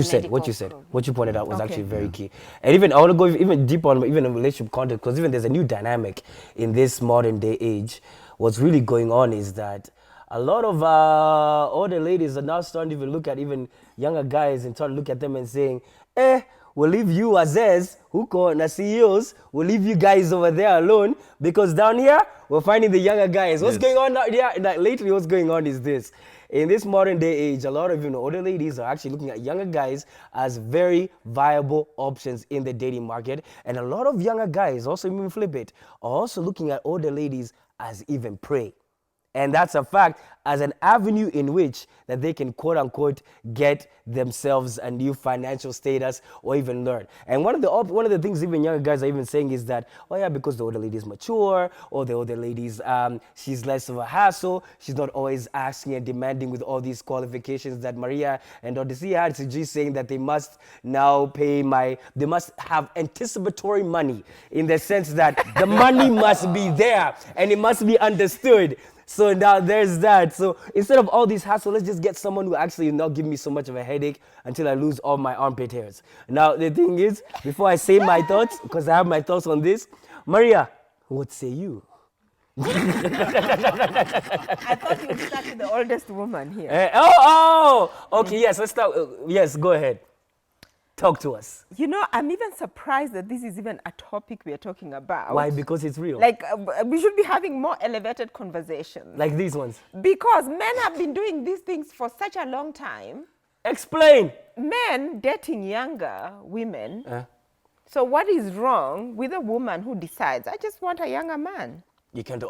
Speaker 3: you pointed out was actually very key. And even I want to go even deeper on even in relationship context, because even there's a new dynamic in this modern day age. What's really going on is that a lot of older ladies are now starting to even look at even younger guys and trying to look at them and saying, we'll leave you Azez, Huko, and CEOs. We'll leave you guys over there alone because down here, we're finding the younger guys. What's going on out here? Lately, what's going on is this. In this modern day age, a lot of older ladies are actually looking at younger guys as very viable options in the dating market. And a lot of younger guys, also even flip it, are also looking at older ladies as even prey. And that's a fact, as an avenue in which that they can, quote unquote, get themselves a new financial status or even learn. And one of the things even younger guys are even saying is that, oh yeah, because the older lady is mature, or the older lady's, she's less of a hassle, she's not always asking and demanding with all these qualifications that Maria and Odyssey had. So just saying that they must now they must have anticipatory money in the sense that the money must be there and it must be understood. So now there's that. So instead of all these hassle, let's just get someone who actually not give me so much of a headache until I lose all my armpit hairs. Now the thing is, before I say my thoughts, because I have my thoughts on this, Maria, what say you?
Speaker 4: I thought you would start with the oldest woman here.
Speaker 3: Okay, yes, let's start. Yes, go ahead. Talk to us.
Speaker 4: I'm even surprised that this is even a topic we are talking about.
Speaker 3: Why? Because it's real.
Speaker 4: Like, we should be having more elevated conversations.
Speaker 3: Like these ones.
Speaker 4: Because men have been doing these things for such a long time.
Speaker 3: Explain.
Speaker 4: Men dating younger women. So what is wrong with a woman who decides, I just want a younger man?
Speaker 3: You can't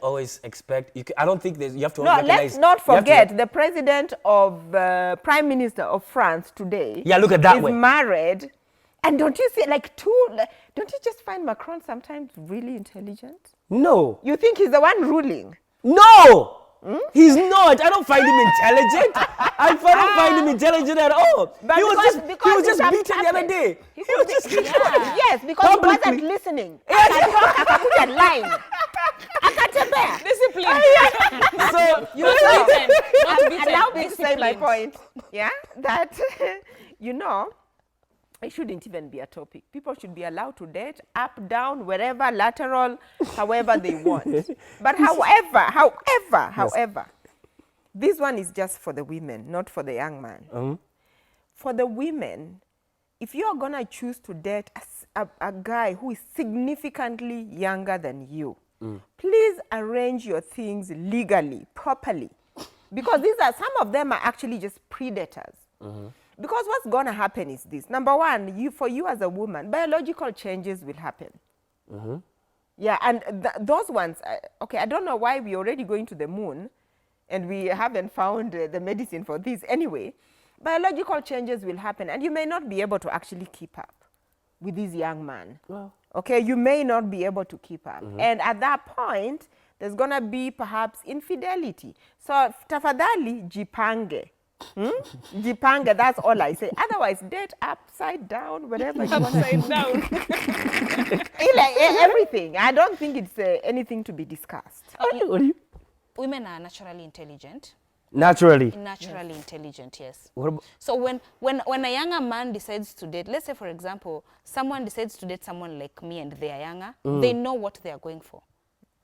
Speaker 3: always expect. I don't think you have to.
Speaker 4: No, let's not forget the president of Prime Minister of France today.
Speaker 3: Yeah, look at that way.
Speaker 4: Is married, and don't you see don't you just find Macron sometimes really intelligent?
Speaker 3: No.
Speaker 4: You think he's the one ruling?
Speaker 3: No. He's not. I don't find him intelligent. I don't find him intelligent at all.
Speaker 4: But
Speaker 3: he was just beaten the other day.
Speaker 4: He was just yes, because he wasn't listening. Akakuja line. Akatembea.
Speaker 2: Discipline.
Speaker 3: So
Speaker 2: you were beaten. Not beaten.
Speaker 4: Allow me to say my point. Yeah, that it shouldn't even be a topic. People should be allowed to date up, down, wherever, lateral, however they want. But however, this one is just for the women, not for the young man. For the women, if you are going to choose to date a guy who is significantly younger than you, please arrange your things legally, properly. Because some of them are actually just predators. Because what's going to happen is this. Number one, for you as a woman, biological changes will happen. Yeah, and those ones, I don't know why we're already going to the moon and we haven't found the medicine for this. Anyway, biological changes will happen and you may not be able to actually keep up with this young man.
Speaker 3: Well.
Speaker 4: Okay, you may not be able to keep up. And at that point, there's going to be perhaps infidelity. So, tafadhali, jipange. Jipange, that's all I say. Otherwise, date upside down, whatever you want.
Speaker 2: Upside down.
Speaker 4: Everything. I don't think it's anything to be discussed.
Speaker 3: What do you?
Speaker 2: Women are naturally intelligent.
Speaker 3: Naturally
Speaker 2: intelligent, yes.
Speaker 3: So
Speaker 2: when a younger man decides to date, let's say for example, someone decides to date someone like me and they are younger, they know what they are going for.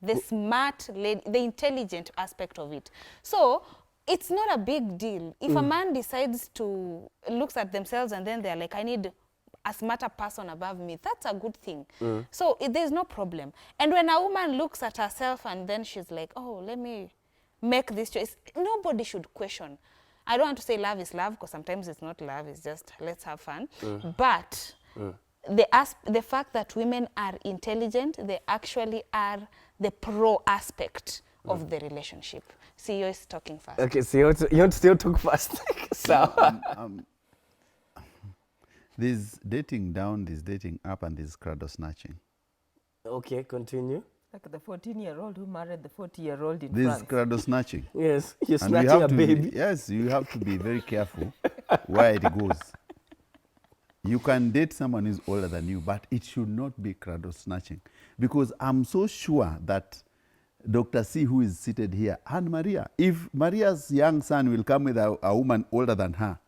Speaker 2: The smart lady, the intelligent aspect of it. So it's not a big deal. If a man decides to looks at themselves and then they're like, I need a smarter person above me, that's a good thing. So there's no problem. And when a woman looks at herself and then she's like, oh, let me make this choice, nobody should question. I don't want to say love is love because sometimes it's not love, it's just let's have fun. But the fact that women are intelligent, they actually are the pro aspect of the relationship. CEO is talking fast.
Speaker 3: Okay, so you want to still talk fast. So
Speaker 1: there's dating down, there's dating up, and there's cradle snatching.
Speaker 3: Okay, continue.
Speaker 4: Like the 14-year-old who married the 40-year-old in
Speaker 1: There's
Speaker 4: France.
Speaker 1: cradle snatching.
Speaker 3: Yes, you're
Speaker 1: And
Speaker 3: snatching a baby.
Speaker 1: Yes, you have to be very careful where it goes. You can date someone who's older than you, but it should not be cradle snatching. Because I'm so sure that Dr. C, who is seated here, and Maria, if Maria's young son will come with a woman older than her,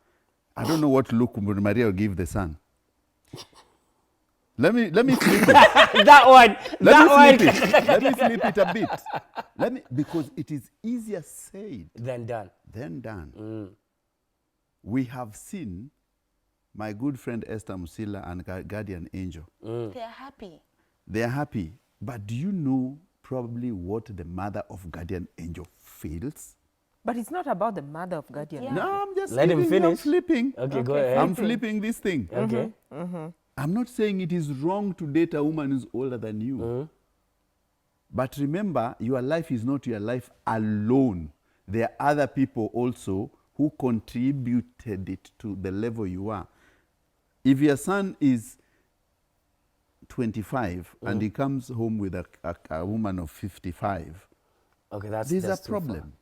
Speaker 1: I don't know what look Maria will give the son. Let me flip it.
Speaker 3: That one.
Speaker 1: Let me flip it a bit. Because it is easier said
Speaker 3: than done.
Speaker 1: We have seen my good friend Esther Musila and guardian angel.
Speaker 2: They are happy.
Speaker 1: They are happy. But do you know probably what the mother of guardian angel feels?
Speaker 4: But it's not about the mother of guardian.
Speaker 2: Yeah.
Speaker 1: No, I'm just
Speaker 3: Let him
Speaker 1: I'm
Speaker 3: finish.
Speaker 1: flipping.
Speaker 3: Okay, go ahead.
Speaker 1: I'm flipping this thing.
Speaker 3: Okay.
Speaker 1: I'm not saying it is wrong to date a woman who's older than you. But remember, your life is not your life alone. There are other people also who contributed it to the level you are. If your son is 25 and he comes home with a woman of 55,
Speaker 3: Okay,
Speaker 1: there's
Speaker 3: that's
Speaker 1: a problem.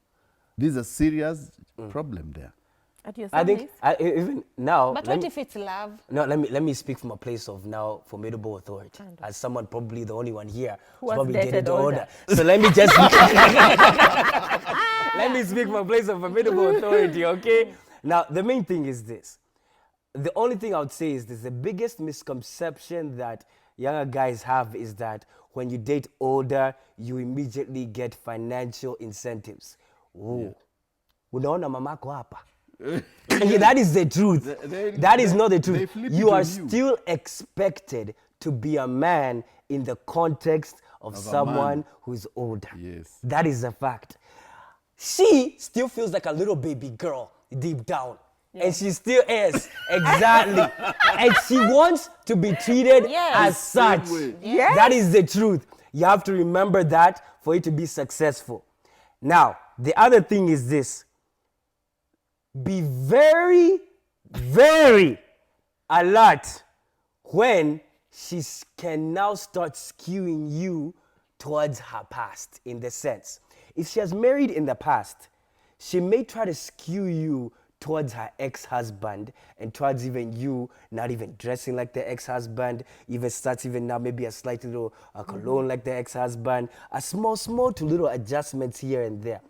Speaker 1: There's a serious problem there.
Speaker 4: At your
Speaker 3: I think even now.
Speaker 2: But what if it's love?
Speaker 3: No, let me speak from a place of now formidable authority, as someone probably the only one here who's
Speaker 4: has
Speaker 3: probably
Speaker 4: dated
Speaker 3: dated
Speaker 4: older.
Speaker 3: So let me just let me speak from a place of formidable authority. Okay. Now the main thing is this. The only thing I would say is this: the biggest misconception that younger guys have is that when you date older, you immediately get financial incentives. Oh, unaona mamako hapa. That is the truth. That is not the truth. You are still expected to be a man in the context of someone who's older.
Speaker 1: Yes.
Speaker 3: That is a fact. She still feels like a little baby girl deep down. Yeah. And she still is. Exactly. And she wants to be treated as such.
Speaker 4: Yes.
Speaker 3: That is the truth. You have to remember that for it to be successful. Now, the other thing is this. Be very, very alert when she can now start skewing you towards her past, in the sense. If she has married in the past, she may try to skew you towards her ex-husband and towards even you not even dressing like the ex-husband, even starts even now maybe a slight little cologne like the ex-husband, a small to little adjustments here and there.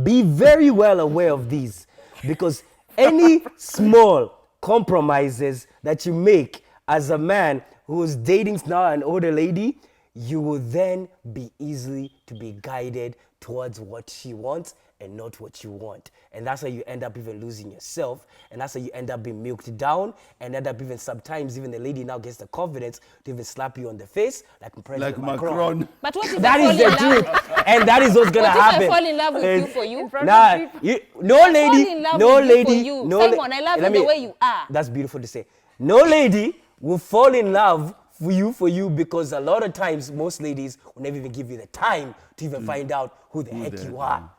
Speaker 3: Be very well aware of these, because any small compromises that you make as a man who's dating now an older lady, you will then be easily to be guided towards what she wants and not what you want. And that's how you end up even losing yourself. And that's how you end up being milked down. And end up even sometimes even the lady now gets the confidence to even slap you on the face like President Macron.
Speaker 2: But what if
Speaker 3: That
Speaker 2: I
Speaker 3: is the
Speaker 2: fall in
Speaker 3: truth.
Speaker 2: love?
Speaker 3: And that is what's going to happen.
Speaker 2: What if I fall in love with you for you?
Speaker 3: Nah, no lady,
Speaker 2: fall in love
Speaker 3: no
Speaker 2: with you
Speaker 3: lady,
Speaker 2: for you.
Speaker 3: no
Speaker 2: Simon, I love you the way you are.
Speaker 3: That's beautiful to say. No lady will fall in love for you because a lot of times most ladies will never even give you the time to even find out who the heck you are.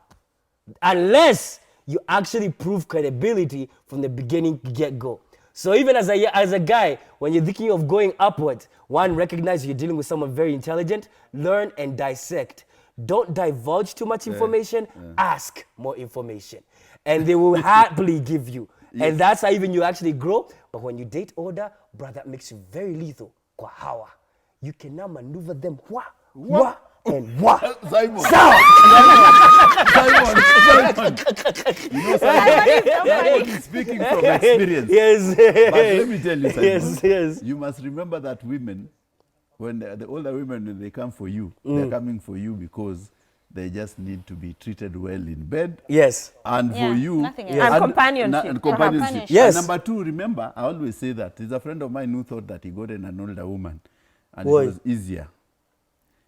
Speaker 3: Unless you actually prove credibility from the beginning get-go. So even as a guy, when you're thinking of going upwards, one, recognize you're dealing with someone very intelligent, learn and dissect. Don't divulge too much information, ask more information. And they will happily give you. Yes. And that's how even you actually grow. But when you date older, brother, that makes you very lethal. Kwa hawa. You can now maneuver them and
Speaker 1: Simon. Simon is speaking from experience.
Speaker 3: Yes.
Speaker 1: But let me tell you, Simon.
Speaker 3: Yes.
Speaker 1: You must remember that women, when the older women, when they come for you, they're coming for you because they just need to be treated well in bed.
Speaker 3: Yes.
Speaker 1: And for you.
Speaker 4: And companionship.
Speaker 1: And companionship.
Speaker 3: Yes.
Speaker 1: And number two, remember, I always say that. There's a friend of mine who thought that he got an older woman. And it was easier.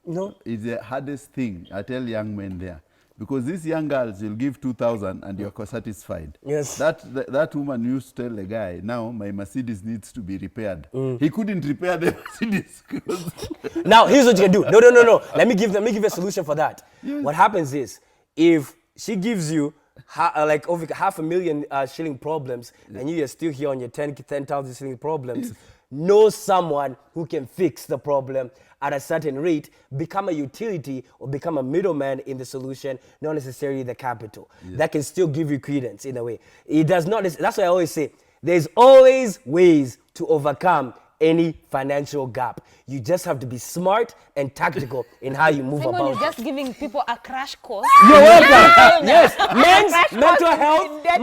Speaker 3: No.
Speaker 1: It's the hardest thing, I tell young men there. Because these young girls, you'll give 2,000 and you're satisfied.
Speaker 3: Yes.
Speaker 1: That woman used to tell a guy, now my Mercedes needs to be repaired. He couldn't repair the Mercedes.
Speaker 3: Now, here's what you can do. No. Let me give a solution for that. Yes. What happens is, if she gives you like over $500,000 shilling problems, and you're still here on your 10,000 shilling problems, know someone who can fix the problem at a certain rate, become a utility or become a middleman in the solution, not necessarily the capital. Yeah. That can still give you credence in a way. It does not, that's why I always say, there's always ways to overcome any financial gap. You just have to be smart and tactical in how you move
Speaker 2: Simon
Speaker 3: about
Speaker 2: is just giving people a crash course.
Speaker 3: You're welcome. Yes, men's mental health.
Speaker 1: We have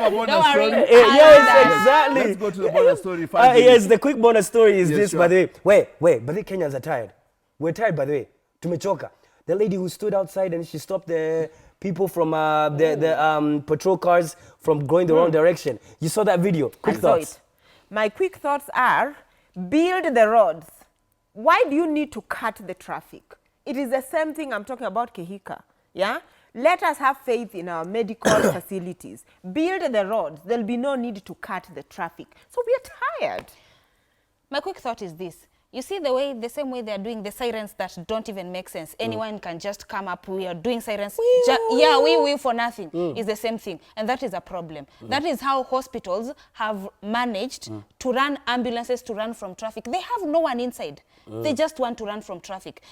Speaker 1: a bonus story.
Speaker 3: Yes, exactly.
Speaker 1: Let's go to the bonus story.
Speaker 3: Yes, the quick bonus story is this,
Speaker 1: sure.
Speaker 3: by the way. Wait, but the Kenyans are tired. We're tired, by the way. Tumechoka. The lady who stood outside and she stopped the people from the patrol cars from going the wrong direction. You saw that video. Quick thoughts.
Speaker 4: My quick thoughts are, build the roads. Why do you need to cut the traffic? It is the same thing I'm talking about Kehika. Yeah? Let us have faith in our medical facilities. Build the roads. There'll be no need to cut the traffic. So we are tired.
Speaker 2: My quick thought is this. You see the same way they are doing the sirens that don't even make sense. Anyone can just come up, we are doing sirens. We for nothing. It's the same thing. And that is a problem. That is how hospitals have managed to run ambulances to run from traffic. They have no one inside. They just want to run from traffic.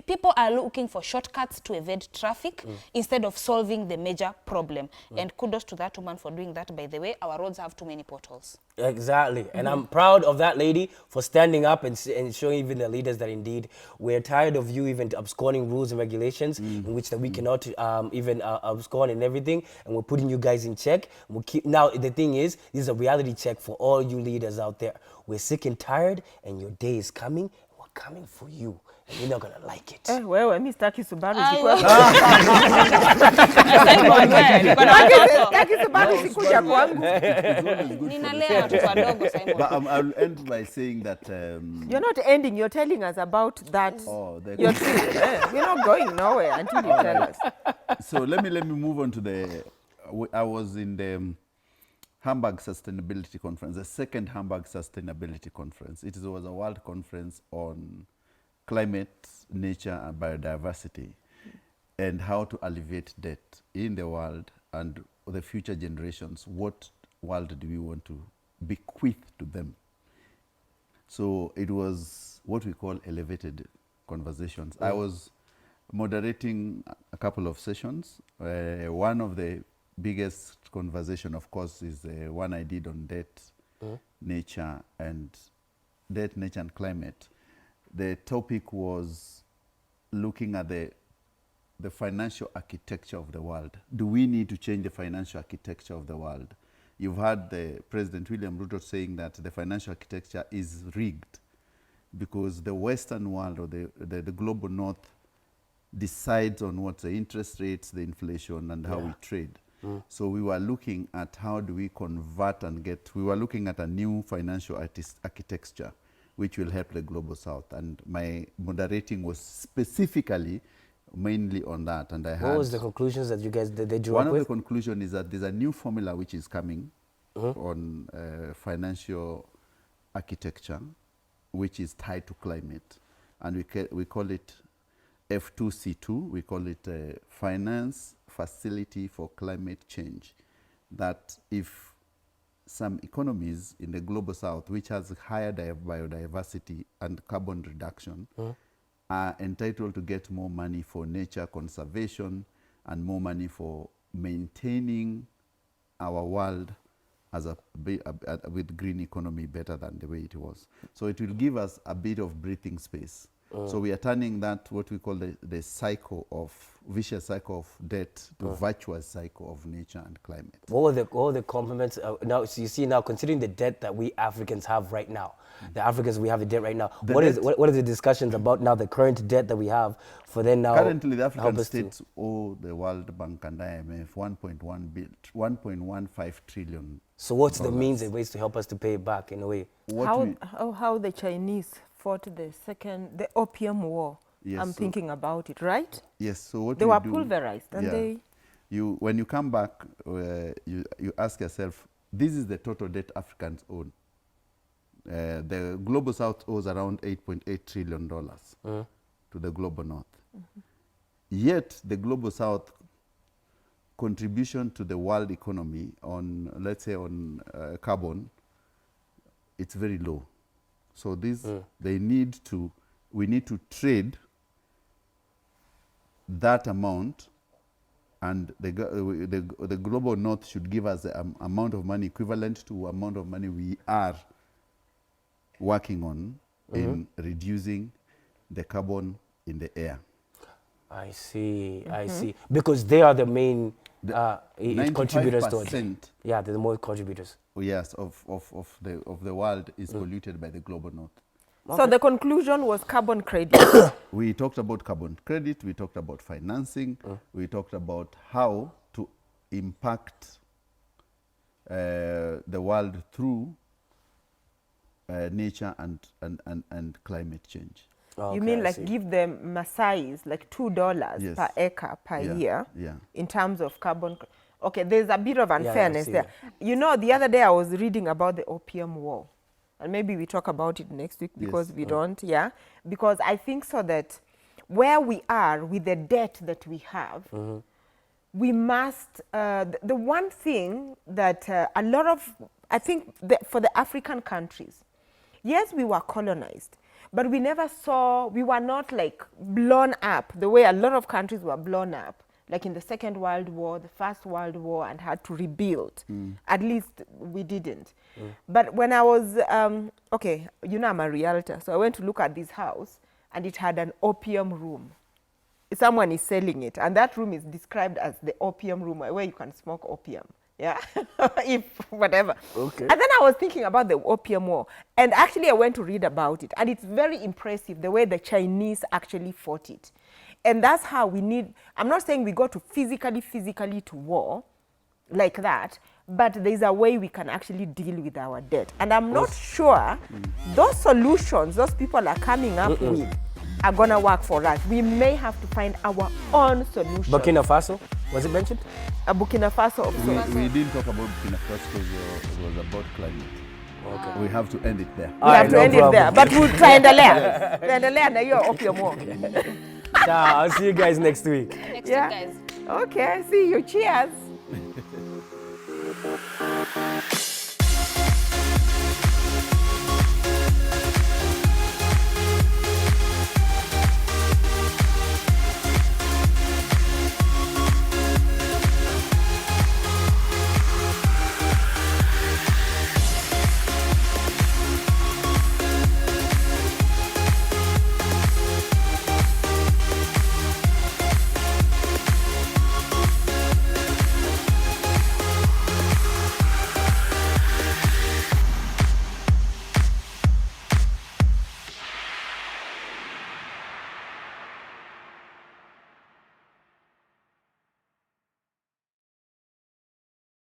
Speaker 2: People are looking for shortcuts to evade traffic instead of solving the major problem. And kudos to that woman for doing that, by the way. Our roads have too many potholes.
Speaker 3: Exactly. And I'm proud of that lady for standing up and showing even the leaders that indeed we're tired of you even absconding rules and regulations in which that we cannot even abscond and everything. And we're putting you guys in check. We'll keep, now, the thing is, this is a reality check for all you leaders out there. We're sick and tired, and your day is coming. We're coming for you. And you're not going to like it.
Speaker 4: Wewe mi sitaki Subaru sikuja kwangu.
Speaker 2: Ninalea watoto wadogo, Simon.
Speaker 1: But I'll end by saying that
Speaker 4: you're not ending, you're telling us about that. You're not going nowhere until you tell us.
Speaker 1: So let me move on to I was in the Hamburg Sustainability Conference, the second Hamburg Sustainability Conference. It was a world conference on climate, nature, and biodiversity, and how to alleviate debt in the world and the future generations. What world do we want to bequeath to them? So it was what we call elevated conversations. I was moderating a couple of sessions. One of the biggest conversation, of course, is the one I did on debt, nature, and climate. The topic was looking at the financial architecture of the world. Do we need to change the financial architecture of the world? You've heard the President William Ruto saying that the financial architecture is rigged because the Western world or the global North decides on what the interest rates, the inflation, and how we trade. So we were looking at how do we convert we were looking at a new financial architecture which will help the Global South. And my moderating was specifically mainly on that. And
Speaker 3: what was the conclusions that you guys they drew
Speaker 1: up with?
Speaker 3: One
Speaker 1: of the conclusions is that there's a new formula which is coming on financial architecture, which is tied to climate. And we call it F2C2. We call it Finance Facility for Climate Change. That if some economies in the Global South, which has higher biodiversity and carbon reduction, are entitled to get more money for nature conservation and more money for maintaining our world as with green economy better than the way it was. So it will give us a bit of breathing space. So we are turning that, what we call the cycle of, vicious cycle of debt to virtuous cycle of nature and climate.
Speaker 3: What were the compliments? Now, so you see now, considering the debt that we Africans have right now, the Africans, we have the debt right now. What are the discussions about now, the current debt that we have for then now?
Speaker 1: Currently, the African states owe the World Bank and IMF 1.15 trillion.
Speaker 3: So what's the means and ways to help us to pay it back in a way?
Speaker 4: How the Chinese fought the Opium War.
Speaker 1: Yes,
Speaker 4: I'm thinking about it, right?
Speaker 1: Yes. So what
Speaker 4: they were pulverized, and
Speaker 1: when you come back, you ask yourself, this is the total debt Africans own. The Global South owes around $8.8 trillion to the Global North. Yet the Global South contribution to the world economy on, let's say, on carbon, it's very low. So this, we need to trade that amount, and the Global North should give us the amount of money equivalent to amount of money we are working on in reducing the carbon in the air.
Speaker 3: I see, I see. Because they are the main contributors to it. Yeah, they're the most contributors.
Speaker 1: Yes, of the world is polluted by the Global North.
Speaker 4: So the conclusion was carbon credit.
Speaker 1: We talked about carbon credit, we talked about financing, we talked about how to impact the world through nature and climate change.
Speaker 4: Okay, you mean like give them Maasai's like $2 per acre per year in terms of carbon. Okay, there's a bit of unfairness there. You know, the other day I was reading about the opium war. And maybe we talk about it next week because we don't, Because I think so that where we are with the debt that we have, we must, the one thing that a lot of, I think for the African countries, yes, we were colonized, but we never saw, we were not like blown up the way a lot of countries were blown up, like in the Second World War, the First World War, and had to rebuild. At least we didn't. But when I was, okay, you know I'm a realtor, so I went to look at this house, and it had an opium room. Someone is selling it, and that room is described as the opium room, where you can smoke opium. Yeah, if whatever. Okay. And then I was thinking about the opium war, and actually I went to read about it, and it's very impressive the way the Chinese actually fought it. And that's how we need, I'm not saying we go to physically to war like that, but there's a way we can actually deal with our debt. And I'm not sure those solutions those people are coming up with are going to work for us. We may have to find our own solution.
Speaker 3: Burkina Faso, was it mentioned?
Speaker 4: Burkina Faso also.
Speaker 1: We didn't talk about Burkina Faso because it was about climate. Okay. We have to end it there.
Speaker 4: We have to end it there, but we'll try and learn. You're opium war.
Speaker 3: Ciao, I'll see you guys next week.
Speaker 2: Next week, guys.
Speaker 4: Okay, see you. Cheers.